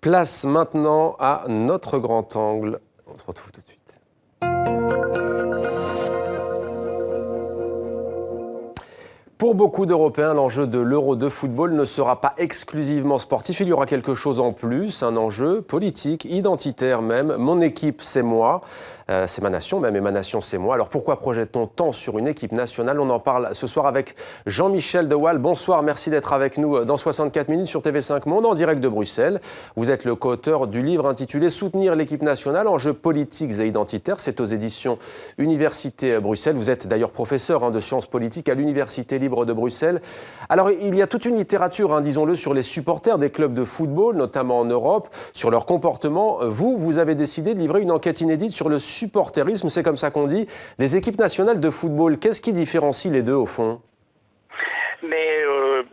Place maintenant à notre grand angle. On se retrouve tout de suite. Pour beaucoup d'Européens, l'enjeu de l'Euro de football ne sera pas exclusivement sportif. Il y aura quelque chose en plus, un enjeu politique, identitaire même. Mon équipe, c'est moi. C'est ma nation, même, et ma nation, c'est moi. Alors pourquoi projette-t-on tant sur une équipe nationale? On en parle ce soir avec Jean-Michel de Waal. Bonsoir, merci d'être avec nous dans 64 minutes sur TV5 Monde, en direct de Bruxelles. Vous êtes le co-auteur du livre intitulé « Soutenir l'équipe nationale, enjeux politiques et identitaires ». C'est aux éditions Université Bruxelles. Vous êtes d'ailleurs professeur de sciences politiques à l'Université libre de Bruxelles. Alors, il y a toute une littérature, disons-le, sur les supporters des clubs de football, notamment en Europe, sur leur comportement. Vous avez décidé de livrer une enquête inédite sur le supporterisme, c'est comme ça qu'on dit, des équipes nationales de football. Qu'est-ce qui différencie les deux, au fond ? Mais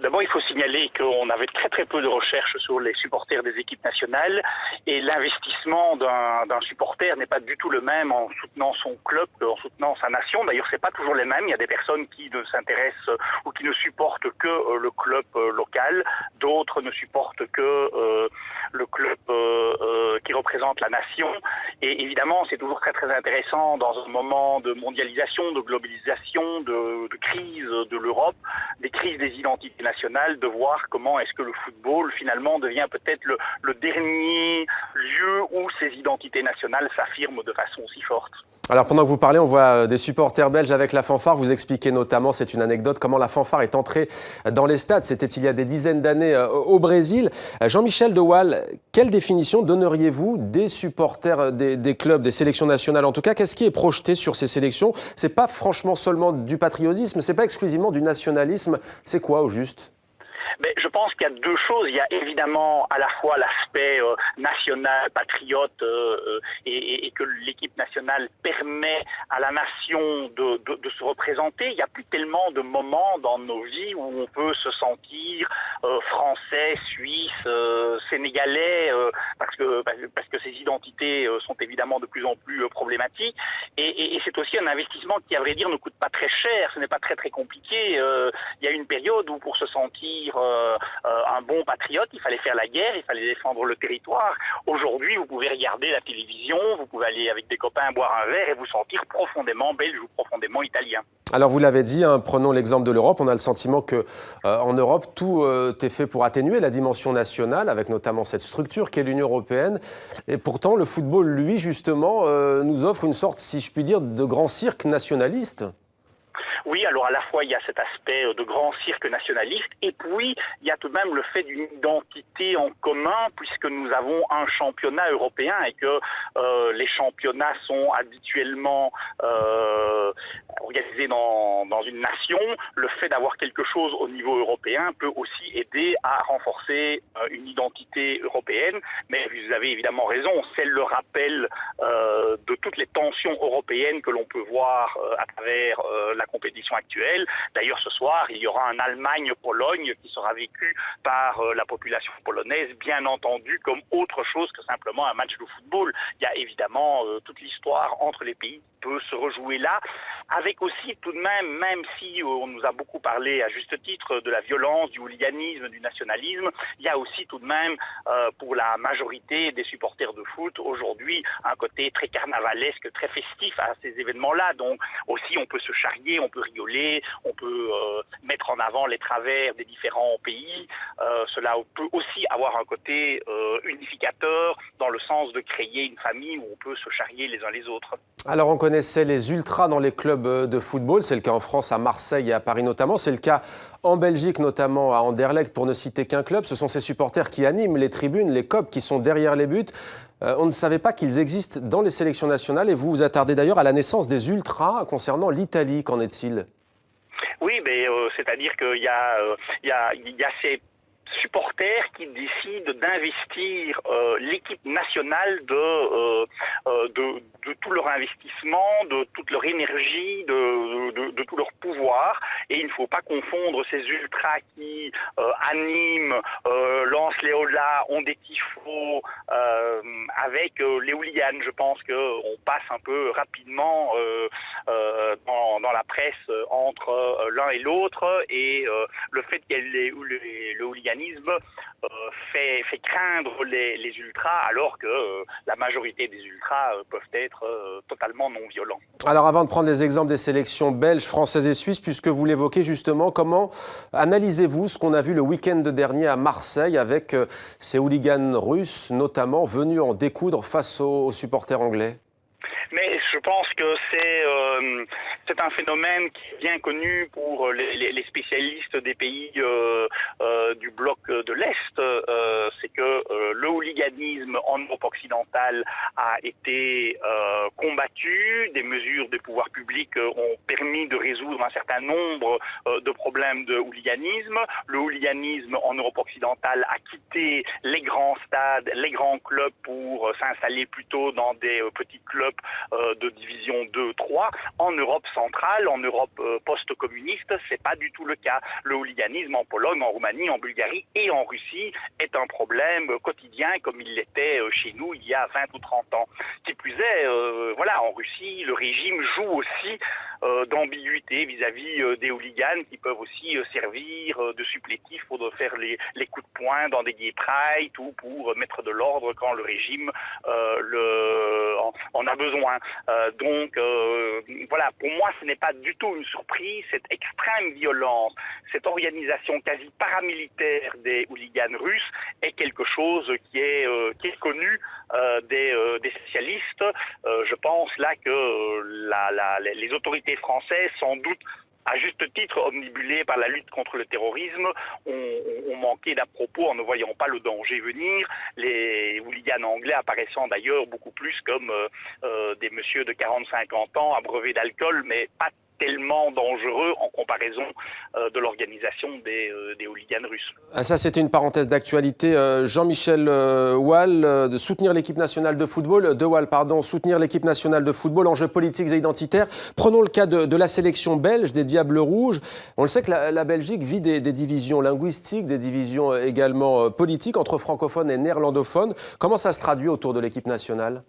d'abord, il faut signaler qu'on avait très peu de recherches sur les supporters des équipes nationales et l'investissement d'un supporter n'est pas du tout le même en soutenant son club qu'en soutenant sa nation. D'ailleurs, c'est pas toujours les mêmes. Il y a des personnes qui ne s'intéressent ou qui ne supportent que le club local, d'autres ne supportent que le club qui représente la nation. Et évidemment, c'est toujours très intéressant dans un moment de mondialisation, de globalisation, de crise de l'Europe, des crises des identités nationales, de voir comment est-ce que le football finalement devient peut-être le dernier lieu où ces identités nationales s'affirment de façon aussi forte. Alors pendant que vous parlez, on voit des supporters belges avec la fanfare. Vous expliquez notamment, c'est une anecdote, comment la fanfare est entrée dans les stades. C'était il y a des dizaines d'années au Brésil. Jean-Michel de Waal, quelle définition donneriez-vous des supporters des clubs, des sélections nationales en tout cas? Qu'est-ce qui est projeté sur ces sélections? C'est pas franchement seulement du patriotisme, c'est pas exclusivement du nationalisme. C'est quoi au juste? Mais je pense qu'il y a deux choses. Il y a évidemment à la fois l'aspect national, patriote, et que l'équipe nationale permet à la nation de se représenter. Il n'y a plus tellement de moments dans nos vies où on peut se sentir français, suisse, sénégalais, parce que ces identités sont évidemment de plus en plus problématiques. Et c'est aussi un investissement qui, à vrai dire, ne coûte pas très cher. Ce n'est pas très compliqué. Il y a une période où pour se sentir un bon patriote, il fallait faire la guerre, il fallait défendre le territoire. Aujourd'hui, vous pouvez regarder la télévision, vous pouvez aller avec des copains boire un verre et vous sentir profondément belge ou profondément italien. Alors vous l'avez dit, prenons l'exemple de l'Europe. On a le sentiment que en Europe, tout est fait pour atténuer la dimension nationale, avec notamment cette structure qu'est l'Union européenne. Et pourtant, le football, lui, justement, nous offre une sorte, si je puis dire, de grand cirque nationaliste. Oui, alors à la fois il y a cet aspect de grand cirque nationaliste et puis il y a tout de même le fait d'une identité en commun puisque nous avons un championnat européen et que les championnats sont habituellement organisés dans une nation. Le fait d'avoir quelque chose au niveau européen peut aussi aider à renforcer une identité européenne, mais vous avez évidemment raison, c'est le rappel de toutes les tensions européennes que l'on peut voir à travers la compétition actuelle. D'ailleurs, ce soir, il y aura un Allemagne-Pologne qui sera vécu par la population polonaise, bien entendu, comme autre chose que simplement un match de football. Il y a évidemment toute l'histoire entre les pays qui peut se rejouer là, avec aussi tout de même si on nous a beaucoup parlé à juste titre de la violence, du hooliganisme, du nationalisme, il y a aussi tout de même, pour la majorité des supporters de foot, aujourd'hui, un côté très carnavalesque, très festif à ces événements-là. Donc aussi, on peut se charrier, on peut rigoler, on peut mettre en avant les travers des différents pays. Cela peut aussi avoir un côté unificateur dans le sens de créer une famille où on peut se charrier les uns les autres. Alors on connaissait les ultras dans les clubs de football, c'est le cas en France, à Marseille et à Paris notamment, c'est le cas en Belgique notamment à Anderlecht pour ne citer qu'un club. Ce sont ces supporters qui animent les tribunes, les copes qui sont derrière les buts. On ne savait pas qu'ils existent dans les sélections nationales et vous vous attardez d'ailleurs à la naissance des ultras concernant l'Italie. Qu'en est-il ? Oui, mais c'est-à-dire qu'il y a ces supporters qui décident d'investir l'équipe nationale de tout leur investissement, de toute leur énergie, de tout leur pouvoir. Et il ne faut pas confondre ces ultras qui animent, lancent les hollas, ont des tifos, avec les hooligans. Je pense qu'on passe un peu rapidement dans la presse entre l'un et l'autre. Et le fait qu'il y ait le hooliganisme hooliganisme fait craindre les ultras, alors que la majorité des ultras peuvent être totalement non violents. Alors avant de prendre les exemples des sélections belges, françaises et suisses, puisque vous l'évoquez justement, comment analysez-vous ce qu'on a vu le week-end dernier à Marseille avec ces hooligans russes, notamment venus en découdre face aux supporters anglais ? Mais je pense que c'est un phénomène qui est bien connu pour les spécialistes des pays du bloc de l'Est. C'est que le hooliganisme en Europe occidentale a été combattu. Des mesures des pouvoirs publics ont permis de résoudre un certain nombre de problèmes de hooliganisme. Le hooliganisme en Europe occidentale a quitté les grands stades, les grands clubs pour s'installer plutôt dans des petits clubs de division 2-3. En Europe centrale, en Europe post-communiste, c'est pas du tout le cas. Le hooliganisme en Pologne, en Roumanie, en Bulgarie et en Russie est un problème quotidien comme il l'était chez nous il y a 20 ou 30 ans. Qui plus est, voilà, en Russie, le régime joue aussi d'ambiguïté vis-à-vis des hooligans qui peuvent aussi servir de supplétifs pour faire les coups de poing dans des gay pride ou pour mettre de l'ordre quand le régime en a besoin. Donc voilà, pour moi ce n'est pas du tout une surprise, cette extrême violence, cette organisation quasi paramilitaire des hooligans russes est quelque chose qui est connu des spécialistes. Je pense là que les autorités françaises, sans doute à juste titre omnibulées par la lutte contre le terrorisme, ont manqué d'à propos en ne voyant pas le danger venir. Les hooligans anglais apparaissant d'ailleurs beaucoup plus comme des messieurs de 40-50 ans abreuvés d'alcool, mais pas tellement dangereux en comparaison de l'organisation des hooligans russes. Ah, ça, c'était une parenthèse d'actualité. Jean-Michel Wahl, de soutenir l'équipe nationale de football, soutenir l'équipe nationale de football, enjeux politiques et identitaires. Prenons le cas de la sélection belge, des Diables Rouges. On le sait que la Belgique vit des divisions linguistiques, des divisions également politiques entre francophones et néerlandophones. Comment ça se traduit autour de l'équipe nationale ?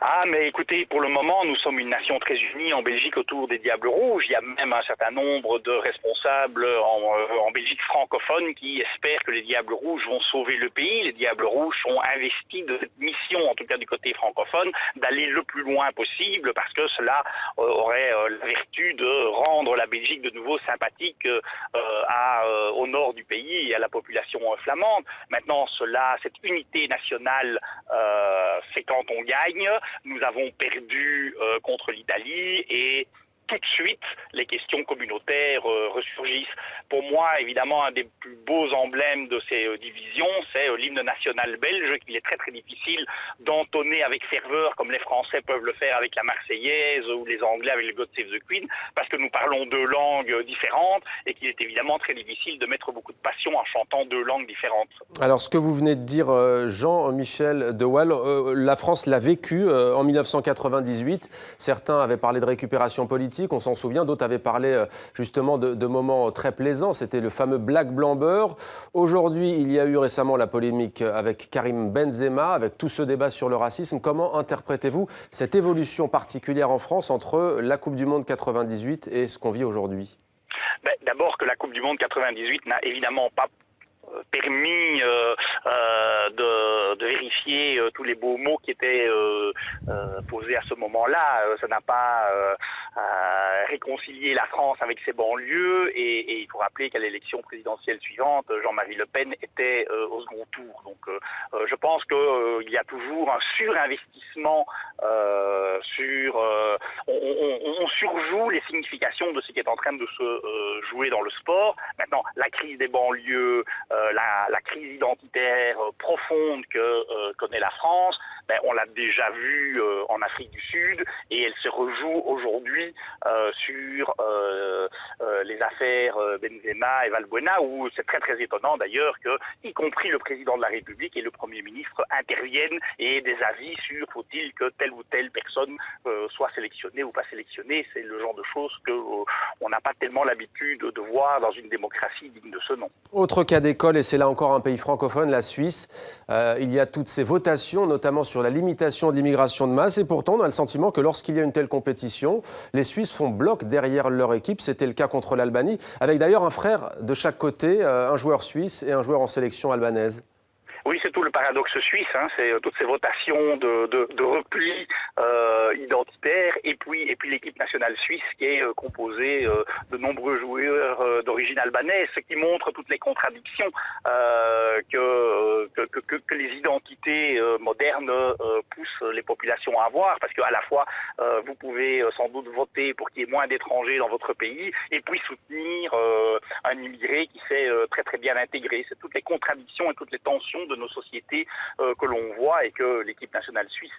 Ah, mais écoutez, pour le moment, nous sommes une nation très unie en Belgique autour des Diables Rouges. Il y a même un certain nombre de responsables en Belgique francophone qui espèrent que les Diables Rouges vont sauver le pays. Les Diables Rouges sont investis de cette mission, en tout cas du côté francophone, d'aller le plus loin possible parce que cela aurait la vertu de rendre la Belgique de nouveau sympathique au nord du pays et à la population flamande. Maintenant, cette unité nationale, c'est quand on gagne. Nous avons perdu contre l'Italie et tout de suite, les questions communautaires ressurgissent. Pour moi, évidemment, un des plus beaux emblèmes de ces divisions, c'est l'hymne national belge, qu'il est très très difficile d'entonner avec ferveur, comme les Français peuvent le faire avec la Marseillaise ou les Anglais avec le God Save the Queen, parce que nous parlons deux langues différentes et qu'il est évidemment très difficile de mettre beaucoup de passion en chantant deux langues différentes. Alors, ce que vous venez de dire, Jean-Michel de Wahl, la France l'a vécu en 1998. Certains avaient parlé de récupération politique. On s'en souvient, d'autres avaient parlé justement de moments très plaisants. C'était le fameux Black Blamber. Aujourd'hui, il y a eu récemment la polémique avec Karim Benzema, avec tout ce débat sur le racisme. Comment interprétez-vous cette évolution particulière en France entre la Coupe du Monde 98 et ce qu'on vit aujourd'hui ? D'abord que la Coupe du Monde 98 n'a évidemment pas permis de vérifier tous les beaux mots qui étaient posés à ce moment-là. Ça n'a pas réconcilié la France avec ses banlieues et il faut rappeler qu'à l'élection présidentielle suivante, Jean-Marie Le Pen était au second tour. Donc je pense qu'il y a toujours un surinvestissement on surjoue les significations de ce qui est en train de se jouer dans le sport. Maintenant, la crise des banlieues, la crise identitaire profonde que connaît la France, on l'a déjà vu en Afrique du Sud et elle se rejoue aujourd'hui sur les affaires Benzema et Valbuena, où c'est très très étonnant d'ailleurs que, y compris le président de la République et le Premier ministre interviennent et aient des avis sur faut-il que telle ou telle personne soit sélectionnée ou pas sélectionnée. C'est le genre de choses qu'on n'a pas tellement l'habitude de voir dans une démocratie digne de ce nom. Autre cas d'école, et c'est là encore un pays francophone, la Suisse. Il y a toutes ces votations, notamment sur la limitation de l'immigration de masse. Et pourtant, on a le sentiment que lorsqu'il y a une telle compétition, Les Suisses font bloc derrière leur équipe. C'était le cas contre l'Albanie, avec d'ailleurs un frère de chaque côté, un joueur suisse et un joueur en sélection albanaise. Oui, c'est tout le paradoxe suisse, hein, c'est toutes ces votations de repli identitaire et puis l'équipe nationale suisse qui est composée de nombreux joueurs d'origine albanaise, ce qui montre toutes les contradictions que les identités modernes poussent les populations à avoir, parce qu'à la fois vous pouvez sans doute voter pour qu'il y ait moins d'étrangers dans votre pays et puis soutenir un immigré qui s'est très très bien intégré. C'est toutes les contradictions et toutes les tensions de nos sociétés que l'on voit et que l'équipe nationale suisse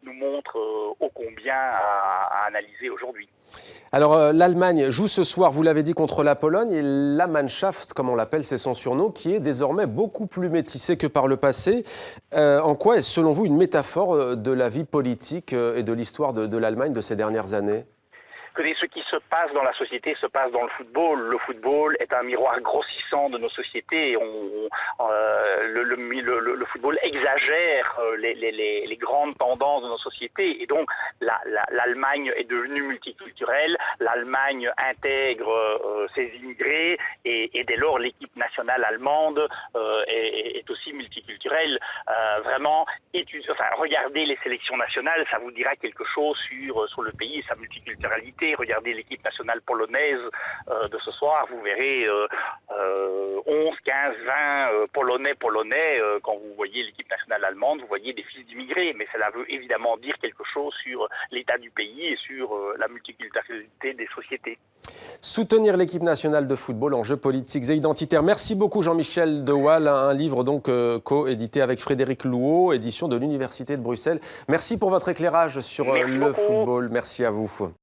nous montre ô combien à analyser aujourd'hui. Alors l'Allemagne joue ce soir, vous l'avez dit, contre la Pologne, et la Mannschaft, comme on l'appelle, c'est son surnom, qui est désormais beaucoup plus métissée que par le passé. En quoi est, selon vous, une métaphore de la vie politique et de l'histoire de l'Allemagne de ces dernières années ? Ce qui se passe dans la société se passe dans le football. Le football est un miroir grossissant de nos sociétés. Le football exagère les grandes tendances de nos sociétés. Et donc, l'Allemagne est devenue multiculturelle. L'Allemagne intègre ses immigrés. Et dès lors, l'équipe nationale allemande est aussi multiculturelle. Vraiment, regardez les sélections nationales, ça vous dira quelque chose sur le pays et sa multiculturalité. Regardez l'équipe nationale polonaise de ce soir, vous verrez 11, 15, 20 Polonais. Quand vous voyez l'équipe nationale allemande, vous voyez des fils d'immigrés, mais cela veut évidemment dire quelque chose sur l'état du pays et sur la multiculturalité des sociétés. Soutenir l'équipe nationale de football, enjeux politiques et identitaires. Merci beaucoup Jean-Michel De Waal, un livre donc co-édité avec Frédéric Louot, édition de l'Université de Bruxelles. Merci pour votre éclairage sur le football. Merci à vous.